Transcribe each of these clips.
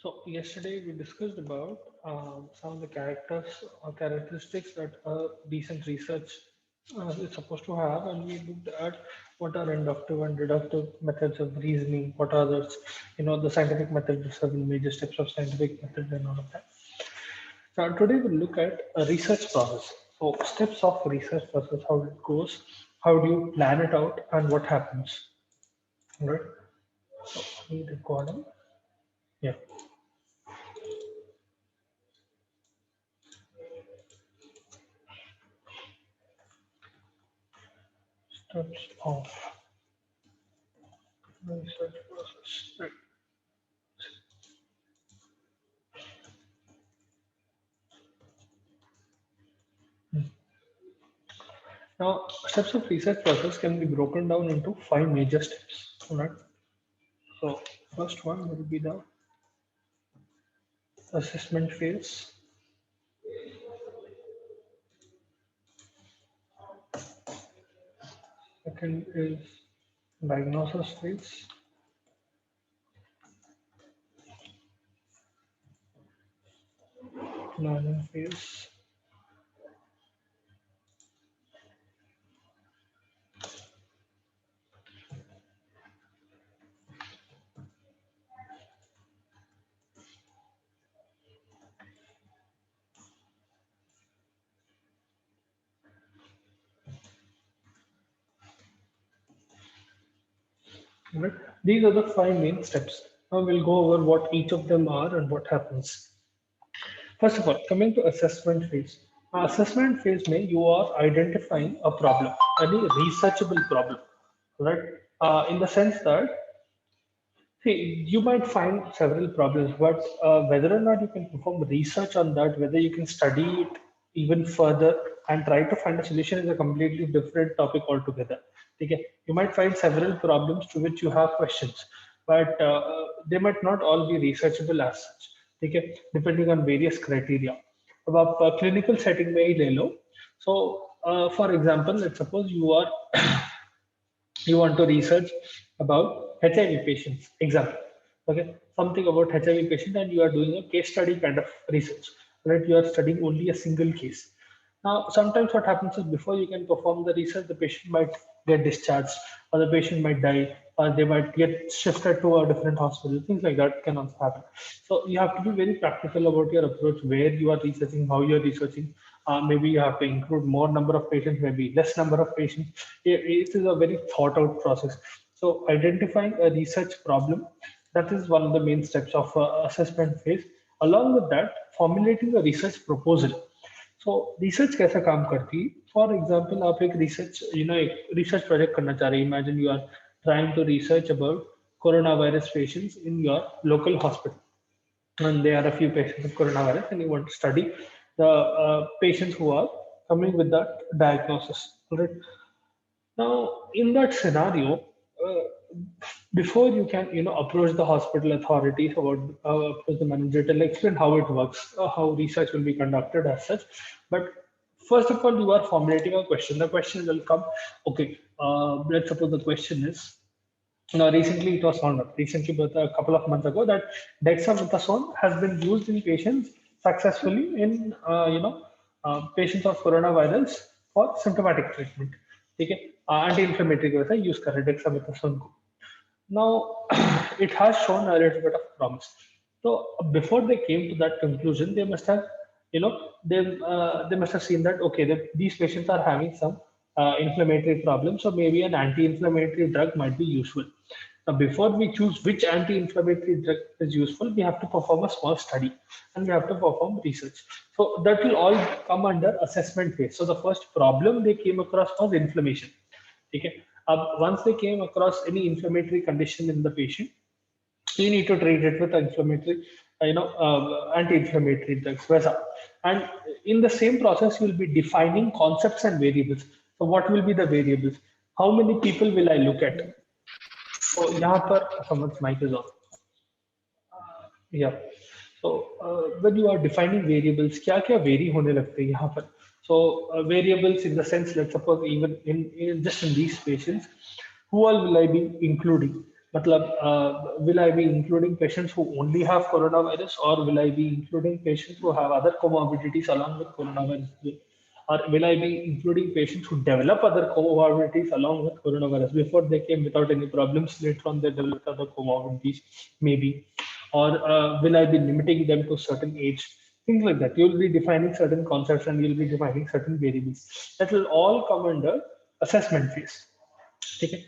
So yesterday we discussed about some of the characters or characteristics that a decent research is supposed to have, and we looked at what are inductive and deductive methods of reasoning, what are the scientific methods, the seven major steps of scientific method, and all of that. So today we'll look at a research process. So steps of research process, how it goes, how do you plan it out, and what happens. All right. So need recording. Yeah. Steps of research process. Right. Now, steps of research process can be broken down into five major steps. All right. So, first one will be the assessment phase. Second is diagnosis phase. Planning phase. All right. These are the five main steps. Now we'll go over what each of them are and what happens. First of all, coming to assessment phase. Assessment phase means you are identifying a problem, any researchable problem, right? In the sense that, see, you might find several problems, but whether or not you can perform research on that, whether you can study it even further and try to find a solution is a completely different topic altogether. Okay? You might find several problems to which you have questions, but they might not all be researchable as such. Okay? Depending on various criteria. अब आप clinical setting में ही ले लो. So, for example, let's suppose you want to research about HIV patients, example, okay, something about HIV patient, and you are doing a case study kind of research, right? You are studying only a single case. Now, sometimes what happens is before you can perform the research, the patient might get discharged, or the patient might die, or they might get shifted to a different hospital. Things like that can also happen. So you have to be very practical about your approach, where you are researching, how you are researching. Maybe you have to include more number of patients, maybe less number of patients. It is a very thought out process. So identifying a research problem, that is one of the main steps of assessment phase. Along with that, formulating a research proposal. So research कैसा काम करती है for example आप एक research एक research project करना चाह रहे हैं imagine you are trying to research about corona virus patients in your local hospital and there are a few patients with coronavirus and you want to study the patients who are coming with that diagnosis, right? Now, in that scenario, uh, before you can, approach the hospital authorities about approach the manager, to explain how it works, how research will be conducted as such. But first of all, you are formulating a question. The question will come, okay, let's suppose the question is, now recently it was found out, recently but a couple of months ago, that dexamethasone has been used in patients successfully in, patients of coronavirus for symptomatic treatment. Okay, anti-inflammatory वैसा use कर रहे हैं dexamethasone को. Now, it has shown a little bit of promise. So before they came to that conclusion, they must have, they must have seen that okay, these patients are having some inflammatory problems, so maybe an anti-inflammatory drug might be useful. Now, before we choose which anti-inflammatory drug is useful, we have to perform a small study and we have to perform research. So that will all come under assessment phase. So the first problem they came across was inflammation. Okay. Once they came across any inflammatory condition in the patient, you need to treat it with inflammatory, anti-inflammatory drugs. And in the same process, you will be defining concepts and variables. So what will be the variables? How many people will I look at? So यहाँ पर someone's mic is on. Yeah. So when you are defining variables, क्या क्या vary होने लगते हैं यहाँ पर? So variables in the sense, let's suppose even in just in these patients, who all will I be including? Will I be including patients who only have coronavirus, or will I be including patients who have other comorbidities along with coronavirus? Or will I be including patients who develop other comorbidities along with coronavirus before they came without any problems? Later on, they developed other comorbidities, maybe. Or will I be limiting them to certain age? Things like that. You'll be defining certain concepts and you'll be defining certain variables. That will all come under assessment phase. Okay.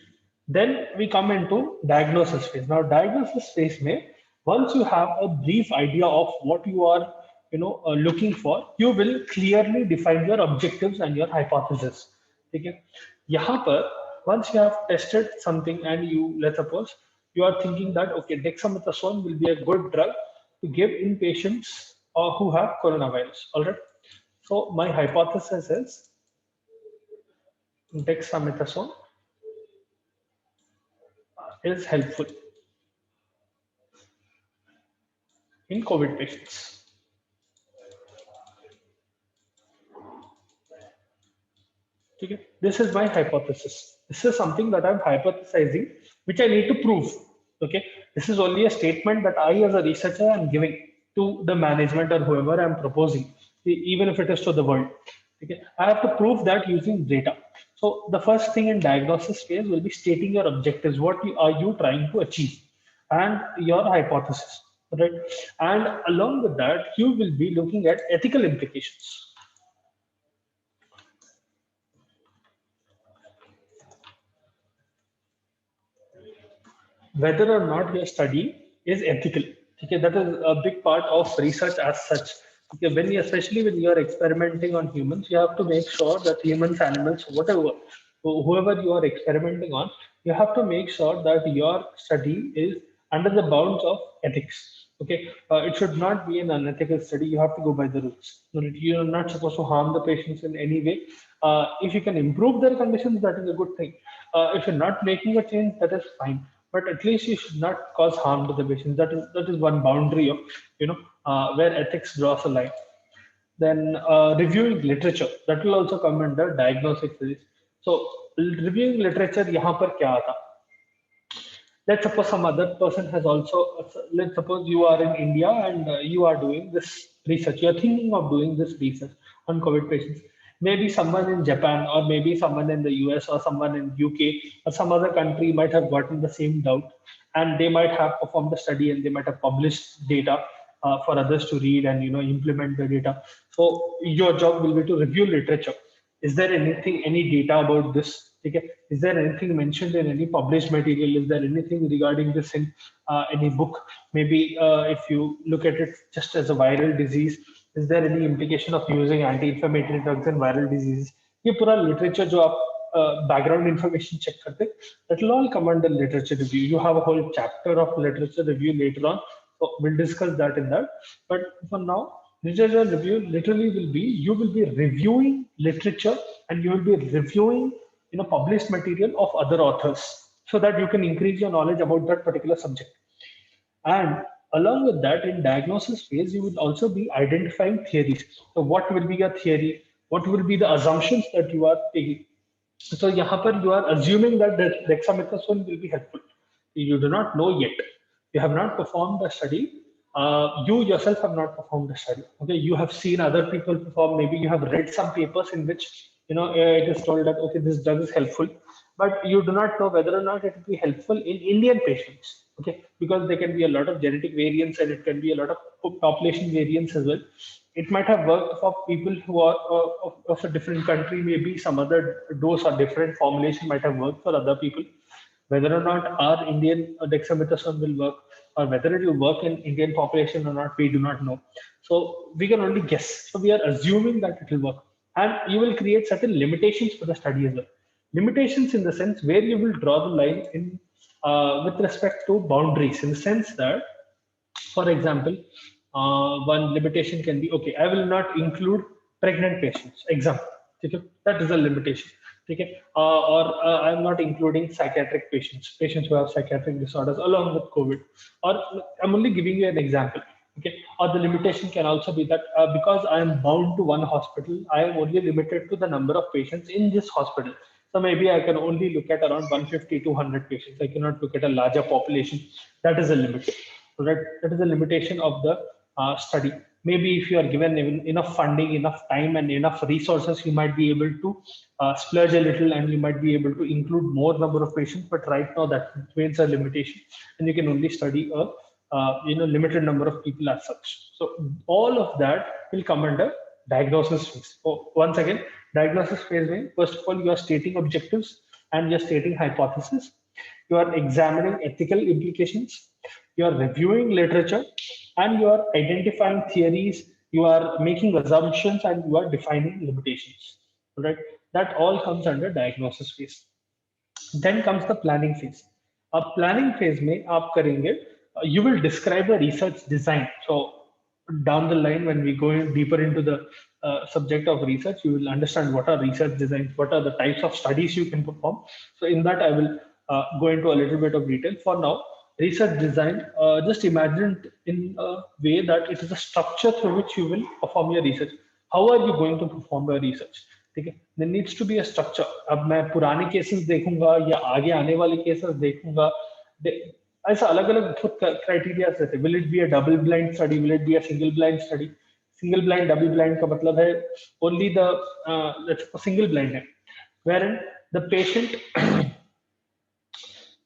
Then we come into diagnosis phase. Now, diagnosis phase may, once you have a brief idea of what you are, looking for, you will clearly define your objectives and your hypothesis. Okay. यहाँ पर once you have tested something and you, let's suppose you are thinking that okay, dexamethasone will be a good drug to give in patients who have coronavirus. All right. So my hypothesis is dexamethasone is helpful in COVID patients. Okay. This is my hypothesis. This is something that I'm hypothesizing, which I need to prove. Okay. This is only a statement that I, as a researcher, am giving to the management or whoever I'm proposing, even if it is to the world. Okay. I have to prove that using data. So the first thing in diagnosis phase will be stating your objectives. What are you trying to achieve, and your hypothesis, right? And along with that, you will be looking at ethical implications, whether or not your study is ethical. Okay, that is a big part of research as such. Okay, especially when you are experimenting on humans, you have to make sure that humans, animals, whatever, whoever you are experimenting on, you have to make sure that your study is under the bounds of ethics. Okay, it should not be an unethical study. You have to go by the rules. You are not supposed to harm the patients in any way. If you can improve their conditions, that is a good thing. If you're not making a change, that is fine, but at least you should not cause harm to the patient. That is one boundary of, where ethics draws a line. Then reviewing literature, that will also come under diagnostic phase. So reviewing literature, यहाँ पर क्या आता? Let's suppose some other person has also, let's suppose you are in India and you are doing this research, you're thinking of doing this research on COVID patients. Maybe someone in Japan, or maybe someone in the US, or someone in UK, or some other country might have gotten the same doubt, and they might have performed the study and they might have published data for others to read and implement the data. So your job will be to review literature. Is there any data about this? Okay. Is there anything mentioned in any published material? Is there anything regarding this in any book? Maybe if you look at it just as a viral disease, is there any implication of using anti-inflammatory drugs in viral diseases? ये पूरा literature जो आप background information check करते, that will all come under literature review. You have a whole chapter of literature review later on, so we'll discuss that in that. But for now, literature review literally will be, you will be reviewing literature and you will be reviewing published material of other authors, so that you can increase your knowledge about that particular subject. And along with that, in diagnosis phase, you will also be identifying theories. So what will be your theory? What will be the assumptions that you are taking? So यहाँ पर you are assuming that dexamethasone will be helpful. You do not know yet. You have not performed the study. You yourself have not performed the study. Okay, you have seen other people perform. Maybe you have read some papers in which it is told that okay, this drug is helpful, but you do not know whether or not it will be helpful in Indian patients. Okay, because there can be a lot of genetic variance and it can be a lot of population variance as well. It might have worked for people who are of a different country. Maybe some other dose or different formulation might have worked for other people. Whether or not our Indian dexamethasone will work, or whether it will work in Indian population or not, we do not know. So we can only guess. So we are assuming that it will work, and you will create certain limitations for the study as well. Limitations in the sense where you will draw the line in with respect to boundaries, in the sense that, for example, one limitation can be, okay, I will not include pregnant patients. Example, okay? That is a limitation. Okay? Or I'm not including psychiatric patients who have psychiatric disorders along with COVID. Or I'm only giving you an example. Okay? Or the limitation can also be that because I am bound to one hospital, I am only limited to the number of patients in this hospital. So maybe I can only look at around 150 to 100 patients. I cannot look at a larger population. That is a limit. So that is a limitation of the study. Maybe if you are given enough funding, enough time, and enough resources, you might be able to splurge a little, and you might be able to include more number of patients. But right now, that remains a limitation, and you can only study a limited number of people as such. So all of that will come under diagnosis phase. So once again, diagnosis phase means, first of all, you are stating objectives and you're stating hypothesis. You are examining ethical implications. You are reviewing literature, and you are identifying theories. You are making assumptions, and you are defining limitations. Right? That all comes under diagnosis phase. Then comes the planning phase. A planning phase में आप करेंगे, you will describe the research design. So down the line, when we go deeper into the subject of research, you will understand what are research designs, what are the types of studies you can perform. So in that, I will go into a little bit of detail. For now, research design, just imagine it in a way that it is a structure through which you will perform your research. How are you going to perform your research? ठीक है, there needs to be a structure. अब मैं पुराने cases देखूंगा या आगे आने वाले केसेस देखूंगा, ऐसा अलग अलग क्राइटेरिया रहते हैं. Will it be a double blind study, will it be a single blind study. Single blind, double blind का मतलब है ओनली द सिंगल ब्लाइंड है, wherein the patient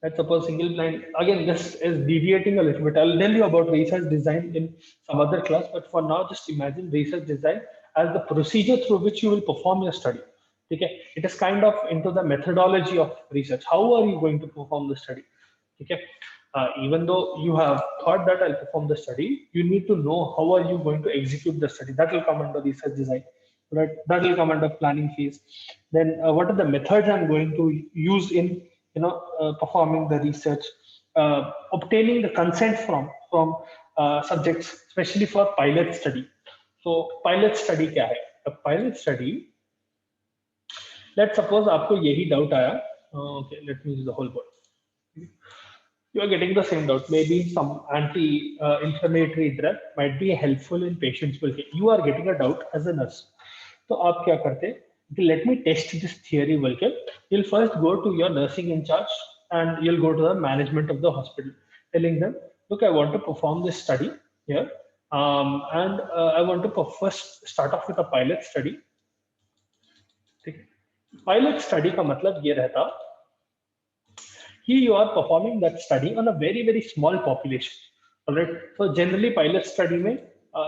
let's suppose single blind. Again, this is deviating a little bit. I'll tell you about research design in some other class, but for now, just imagine research design as the procedure through which you will perform your study. Okay, it is kind of into the methodology of research. How are you going to perform the study? Okay, even though you have thought that I'll perform the study, you need to know how are you going to execute the study. That will come under research design. Right, that will come under planning phase. Then what are the methods I'm going to use in performing the research, obtaining the consent from subjects, especially for pilot study. So pilot study क्या है? A pilot study, let's suppose आपको यही doubt आया. Okay, let me use the whole word. You are getting the same doubt. Maybe some anti-inflammatory drug might be helpful in patients. You are getting a doubt as a nurse. तो आप क्या करते हैं? Let me test this theory. You'll first go to your nursing in charge, and you'll go to the management of the hospital, telling them, look, I want to perform this study here, and I want to first start off with a pilot study. Pilot study का मतलब ये रहता, here you are performing that study on a very, very small population. All right. So generally pilot study mein,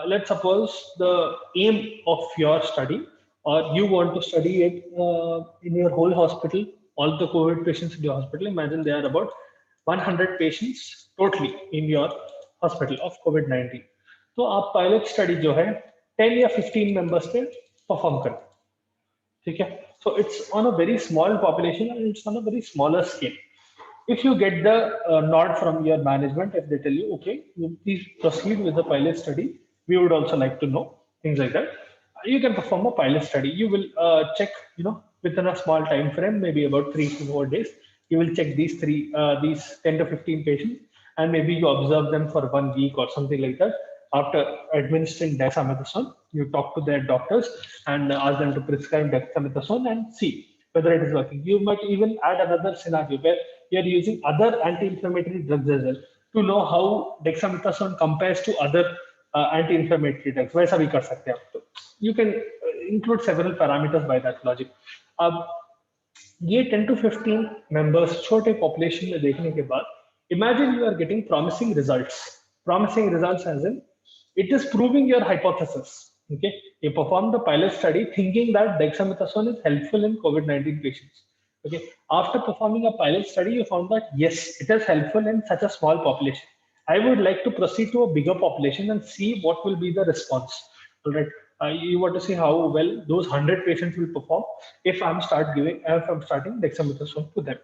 let's suppose the aim of your study, or you want to study it in your whole hospital, all the COVID patients in your hospital. Imagine there are about 100 patients totally in your hospital of COVID-19. तो आप pilot study जो है 10 या 15 members पे perform करें. ठीक है? So it's on a very small population, and it's on a very smaller scale. If you get the nod from your management, if they tell you, okay, you please proceed with the pilot study, we would also like to know, things like that, you can perform a pilot study. You will check, within a small time frame, maybe about 3 to 4 days, you will check these 10 to 15 patients, and maybe you observe them for 1 week or something like that. After administering dexamethasone, you talk to their doctors and ask them to prescribe dexamethasone and see whether it is working. You might even add another scenario where you're using other anti-inflammatory drugs as well to know how dexamethasone compares to other anti-inflammatory drugs. वैसा भी कर सकते हैं आप. You can include several parameters by that logic. अब ये 10 to 15 members छोटे population में देखने के बाद, imagine you are getting promising results. Promising results as in it is proving your hypothesis. Okay, you perform the pilot study thinking that dexamethasone is helpful in COVID-19 patients. Okay, after performing a pilot study, you found that yes, it is helpful in such a small population. I would like to proceed to a bigger population and see what will be the response. All right, you want to see how well those 100 patients will perform if I'm starting dexamethasone to them.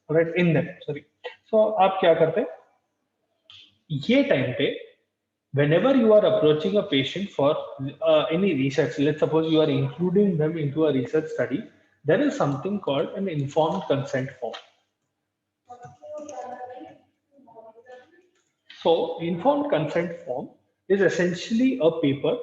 All right, in them. Sorry. So आप क्या करते हैं? ये time पे whenever you are approaching a patient for any research, let's suppose you are including them into a research study, there is something called an informed consent form. So informed consent form is essentially a paper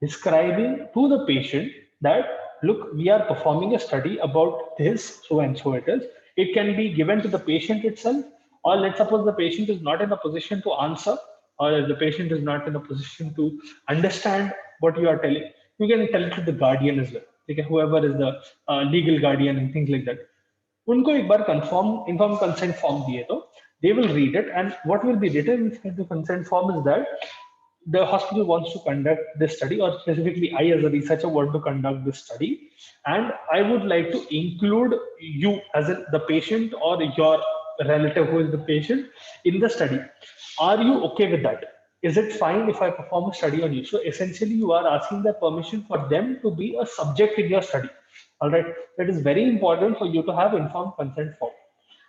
describing to the patient that look, we are performing a study about this, so and so it is. It can be given to the patient itself, or let's suppose the patient is not in a position to answer, or the patient is not in a position to understand what you are telling. You can tell it to the guardian as well. Okay, whoever is the legal guardian and things like that. उनको एक बार confirm inform consent form दिए तो they will read it, and what will be written inside the consent form is that the hospital wants to conduct this study, or specifically I as a researcher want to conduct this study, and I would like to include you as the patient or your relative who is the patient in the study. Are you okay with that? Is it fine if I perform a study on you? So essentially you are asking the permission for them to be a subject in your study. All right, that is very important for you to have informed consent form.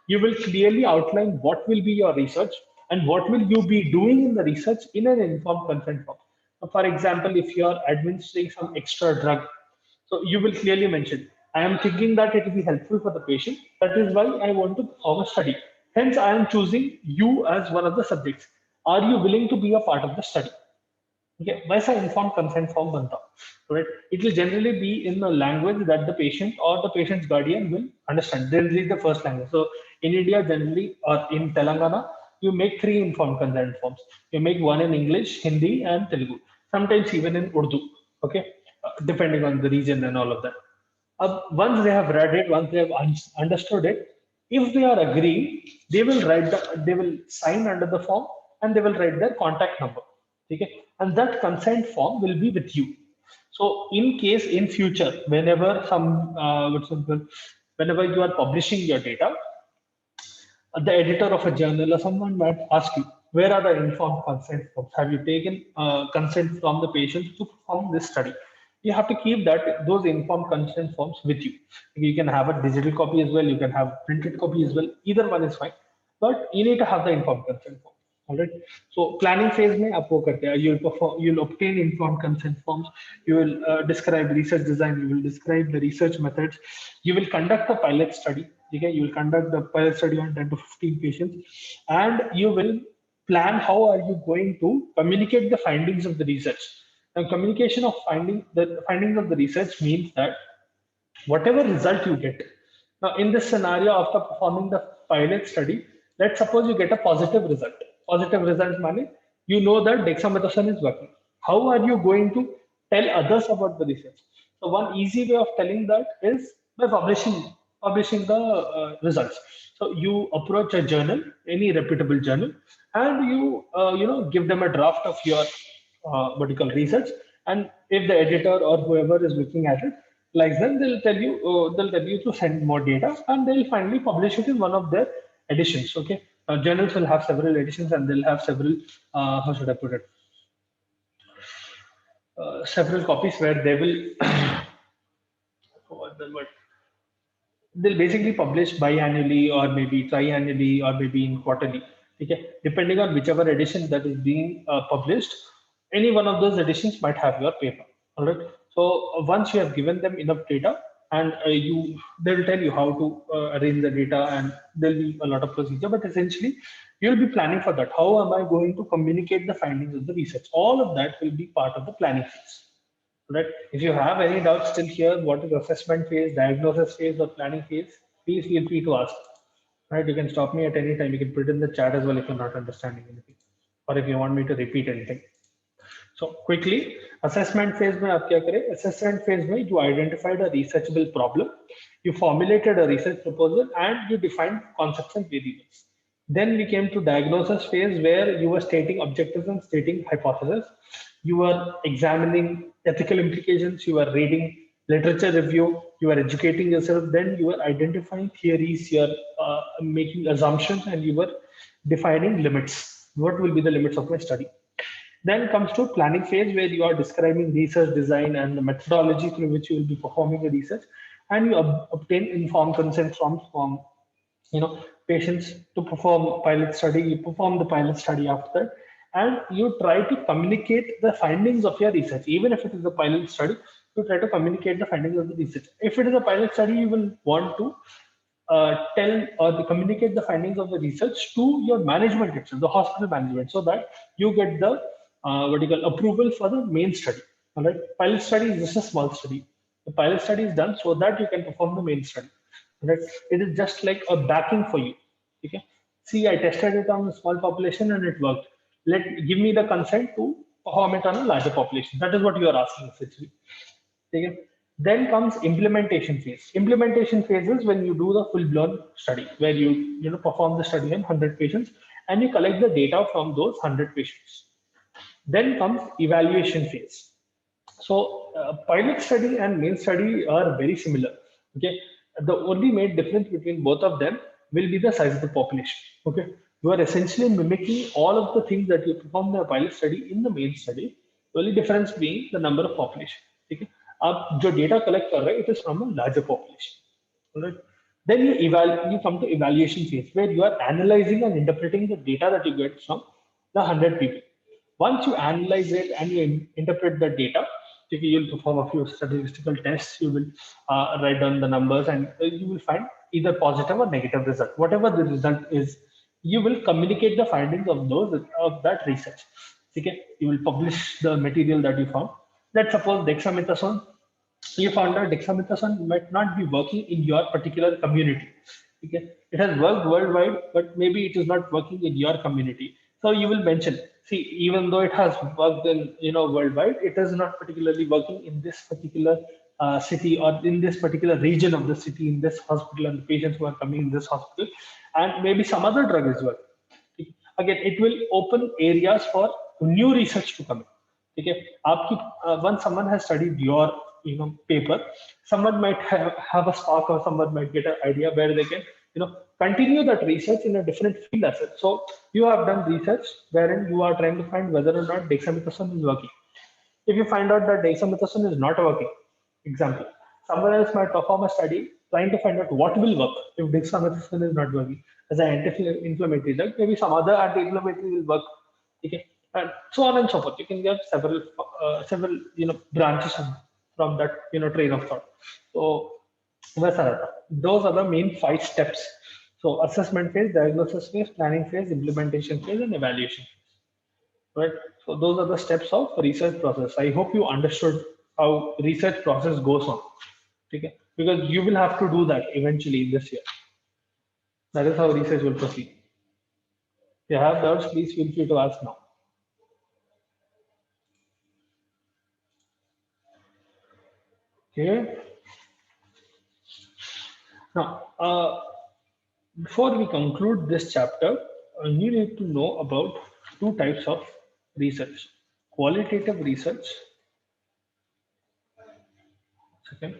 You will clearly outline what will be your research and what will you be doing in the research in an informed consent form. So for example, if you are administering some extra drug, so you will clearly mention, I am thinking that it will be helpful for the patient. That is why I want to perform a study. Hence, I am choosing you as one of the subjects. Are you willing to be a part of the study? Okay, वैसा informed consent form बनता, right? It will generally be in a language that the patient or the patient's guardian will understand. They'll read the first language. So in India, generally, or in Telangana, you make three informed consent forms. You make one in English, Hindi, and Telugu. Sometimes even in Urdu. Okay, depending on the region and all of that. Once they have read it, once they have understood it, if they are agreeing, they will sign under the form, and they will write their contact number. Okay, and that consent form will be with you. So in case in future, whenever whenever you are publishing your data, the editor of a journal or someone might ask you, where are the informed consent forms? Have you taken consent from the patient to perform this study? You have to keep those informed consent forms with you. You can have a digital copy as well, you can have a printed copy as well, either one is fine, but you need to have the informed consent form. All right. So planning phase में आप वो करते हैं. You'll obtain informed consent forms. You will describe research design. You will describe the research methods. You will conduct a pilot study. Okay. You will conduct the pilot study on 10 to 15 patients, and you will plan how are you going to communicate the findings of the research. Now, communication of the findings of the research means that whatever result you get. Now, in this scenario, after performing the pilot study, let's suppose you get a positive result. Positive result meaning you know that dexamethasone is working. How are you going to tell others about the research? So one easy way of telling that is by publishing the results. So you approach a journal, any reputable journal, and you give them a draft of your what you call research. And if the editor or whoever is looking at it likes them, they'll tell you to send more data, and they'll finally publish it in one of their editions. Okay, journals will have several editions, and they'll have several how should I put it, several copies where they will what the word, they'll basically publish biannually or maybe triannually or maybe in quarterly. Okay, depending on whichever edition that is being published, any one of those editions might have your paper. All right. So once you have given them enough data, and they'll tell you how to arrange the data, and there'll be a lot of procedure. But essentially, you'll be planning for that. How am I going to communicate the findings of the research? All of that will be part of the planning phase. Right. If you have any doubts still here, what is assessment phase, diagnosis phase, or planning phase, please feel free to ask. Right. You can stop me at any time. You can put it in the chat as well if you're not understanding anything, or if you want me to repeat anything. So quickly, assessment phase में आप क्या करें? Assessment phase में you identified a researchable problem, you formulated a research proposal, and you defined concepts and variables. Then we came to diagnosis phase where you were stating objectives and stating hypotheses. You were examining ethical implications, you were reading literature review, you were educating yourself, then you were identifying theories, you are making assumptions, and you were defining limits. What will be the limits of my study? Then comes to planning phase where you are describing research design and the methodology through which you will be performing the research, and you obtain informed consent from patients to perform pilot study. You perform the pilot study after that, and you try to communicate the findings of your research. Even if it is a pilot study, you try to communicate the findings of the research. If it is a pilot study, you will want to tell or communicate the findings of the research to your management itself, the hospital management, so that you get the approval for the main study. All right, pilot study is just a small study. The pilot study is done so that you can perform the main study. Right? It is just like a backing for you. Okay. See, I tested it on a small population and it worked. Give me the consent to perform it on a larger population. That is what you are asking essentially. Okay. Then comes implementation phase. Implementation phase is when you do the full-blown study, where you perform the study on 100 patients and you collect the data from those 100 patients. Then comes evaluation phase. So pilot study and main study are very similar. Okay, the only main difference between both of them will be the size of the population. Okay, you are essentially mimicking all of the things that you perform in the pilot study in the main study. The only difference being the number of population. Okay, आप जो data collect कर रहे हैं, it is from a larger population. All right. Then you come to evaluation phase where you are analyzing and interpreting the data that you get from the 100 people. Once you analyze it and you interpret the data, you'll perform a few statistical tests, you will write down the numbers, and you will find either positive or negative result. Whatever the result is, you will communicate the findings of that research. Okay, you will publish the material that you found. Let's suppose dexamethasone, you found out dexamethasone might not be working in your particular community. Okay, it has worked worldwide, but maybe it is not working in your community. So you will mention, see, even though it has worked in worldwide, it is not particularly working in this particular city or in this particular region of the city, in this hospital, and the patients who are coming in this hospital, and maybe some other drug is working. Okay. Again, it will open areas for new research to come in. Okay, once someone has studied your paper, someone might have a spark, or someone might get an idea where they can continue that research in a different field as well. So you have done research wherein you are trying to find whether or not dexamethasone is working. If you find out that dexamethasone is not working, example, someone else might perform a study trying to find out what will work if dexamethasone is not working as an anti-inflammatory drug. Maybe some other anti-inflammatory will work. Okay, and so on and so forth. You can get several branches from that train of thought. So those are the main 5 steps. So assessment phase, diagnosis phase, planning phase, implementation phase, and evaluation phase. Right. So those are the steps of research process. I hope you understood how research process goes on. Okay, because you will have to do that eventually in this year. That is how research will proceed. If you have doubts, please feel free to ask now. Okay. Now, before we conclude this chapter, you need to know about 2 types of research: qualitative research. Second.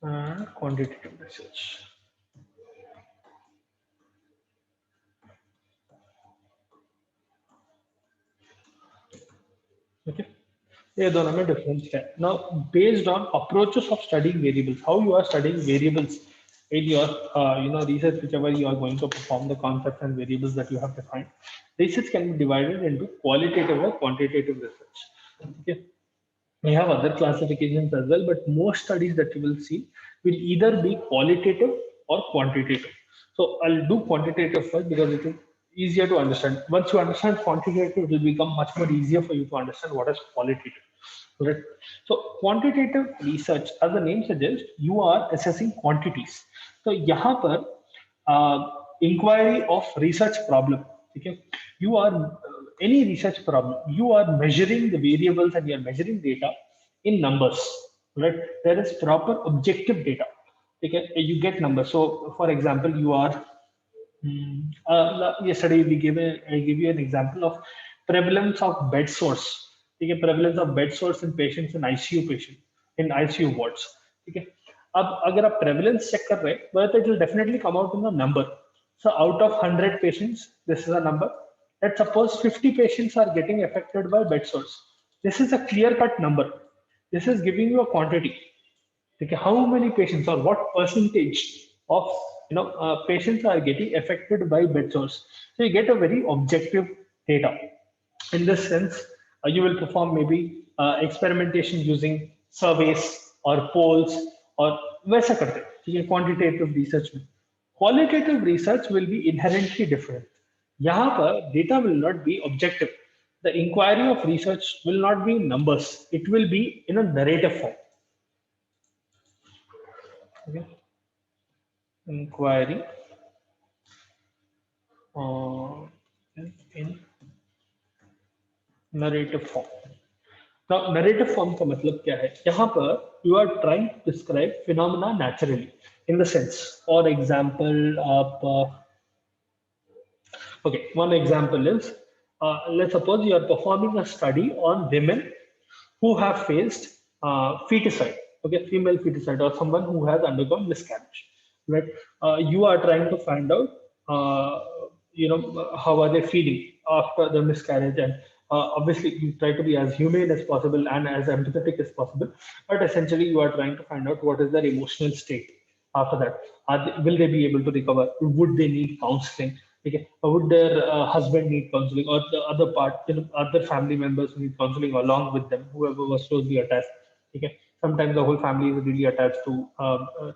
And quantitative research. Okay. Yeah, दोनों में difference है. Now, based on approaches of studying variables, how you are studying variables in your research, whichever you are going to perform the concepts and variables that you have defined, research can be divided into qualitative or quantitative research. Okay. We have other classifications as well, but most studies that you will see will either be qualitative or quantitative. So I'll do quantitative first because it is easier to understand. Once you understand quantitative, it will become much more easier for you to understand what is qualitative. Right? So quantitative research, as the name suggests, you are assessing quantities. So यहाँ पर inquiry of research problem. Okay, you are any research problem, you are measuring the variables and you are measuring data in numbers. Right? There is proper objective data. Okay, you get numbers. So, for example, you are yesterday I gave you an example of prevalence of bed sores. Okay, prevalence of bed sores in patients in ICU wards. Okay, अब अगर आप prevalence check कर रहे हैं, well, it will definitely come out in the number. So out of 100 patients, this is a number. Let's suppose 50 patients are getting affected by bed sores. This is a clear-cut number. This is giving you a quantity. Okay, how many patients or what percentage of patients are getting affected by bed sores? So you get a very objective data. In this sense, you will perform maybe experimentation using surveys or polls or वैसा करते हैं. ठीक है, quantitative research में. Qualitative research will be inherently different. यहाँ पर data will not be objective. The inquiry of research will not be in numbers. It will be in a narrative form. Okay. Inquiry in narrative form. Now, narrative form का मतलब क्या है? यहाँ पर you are trying to describe phenomena naturally, in the sense. For example, आप okay, one example is let's suppose you are performing a study on women who have faced feticide, okay, female feticide, or someone who has undergone miscarriage, right? You are trying to find out, how are they feeling after the miscarriage, and obviously you try to be as humane as possible and as empathetic as possible, but essentially you are trying to find out what is their emotional state after that. Will they be able to recover? Would they need counseling? Okay. Or would their husband need counseling, or the other part, other family members need counseling along with them, whoever was closely attached? Okay. Sometimes the whole family is really attached to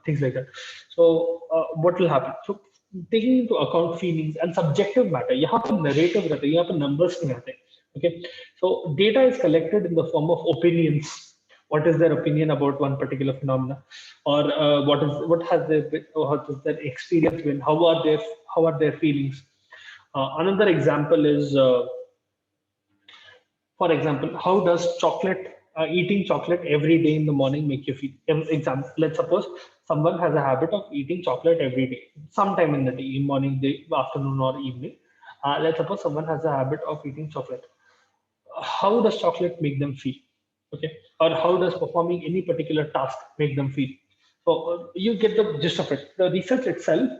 things like that. So what will happen? So taking into account feelings and subjective matter, यहाँ पर narrative रहता है, यहाँ पर numbers नहीं आते. Okay. So data is collected in the form of opinions. What is their opinion about one particular phenomena, or what has their experience been? How are their feelings? Another example is, for example, how does eating chocolate every day in the morning make you feel? Example, let's suppose someone has a habit of eating chocolate every day, sometime in the day, morning, day, afternoon, or evening. Let's suppose someone has a habit of eating chocolate. How does chocolate make them feel? Okay, or how does performing any particular task make them feel? So you get the gist of it. The research itself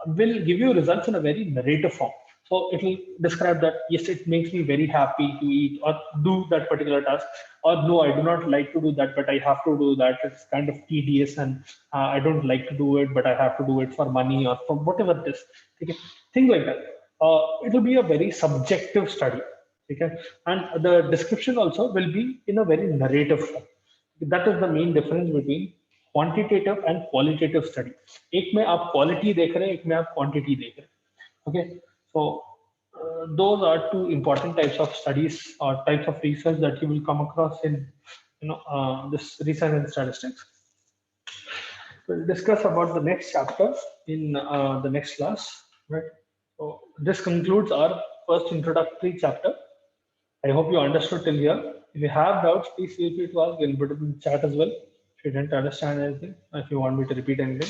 will give you results in a very narrative form. So it will describe that, yes, it makes me very happy to eat or do that particular task, or no, I do not like to do that, but I have to do that. It's kind of tedious, and I don't like to do it, but I have to do it for money or for whatever it is. Okay, things like that. It will be a very subjective study. Okay, and the description also will be in a very narrative form. That is the main difference between quantitative and qualitative study. एक में आप quality देख रहे हैं, एक में आप quantity देख रहे हैं. Okay, so those are two important types of studies or types of research that you will come across in this research and statistics. We'll discuss about the next chapter in the next class, right? So this concludes our first introductory chapter. I hope you understood till here. If you have doubts, please feel free to ask. We'll put it in the chat as well. If you didn't understand anything, if you want me to repeat anything.